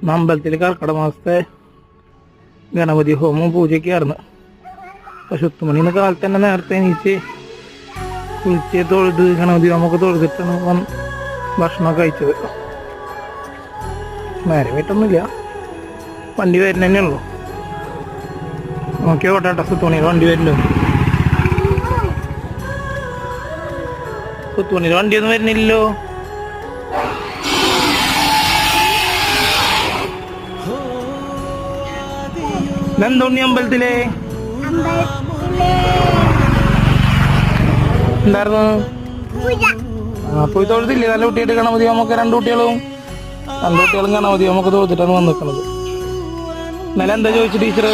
അമ്പലത്തിൽ കർക്കിടക മാസത്തെ ഗണപതി ഹോമവും പൂജയ്ക്കായിരുന്നു. അപ്പോൾ 10 മണിന്ന് കാലത്ത് തന്നെ നേരത്തെ എണീച്ച് കുളിച്ച് തൊഴുത് ഗണപതി ഹോമൊക്കെ തൊഴുതിട്ടാണ് ഭക്ഷണമൊക്കെ കഴിച്ചത്. നേരെ വീട്ടൊന്നുമില്ല, വണ്ടി വരുന്നതന്നെ ഉള്ളൂ. നോക്കിയോ കോട്ടെ 10 മണിയിൽ വണ്ടി വരില്ലോ. 10 മണിയിൽ വണ്ടിയൊന്നും വരുന്നില്ലല്ലോ. ഇതെന്തോണ്ണി അമ്പലത്തിലെ എന്തായിരുന്നു? പോയി തൊഴുതില്ലേ? നല്ല കുട്ടിയായിട്ട് ഗണപതി ഹോമൊക്കെ രണ്ടു കുട്ടികളും ഗണപതി ഹോമൊക്കെ തൊഴുതിട്ടാണ് വന്നിരിക്കുന്നത്. ഇന്നലെ എന്താ ചോദിച്ചു ടീച്ചർ?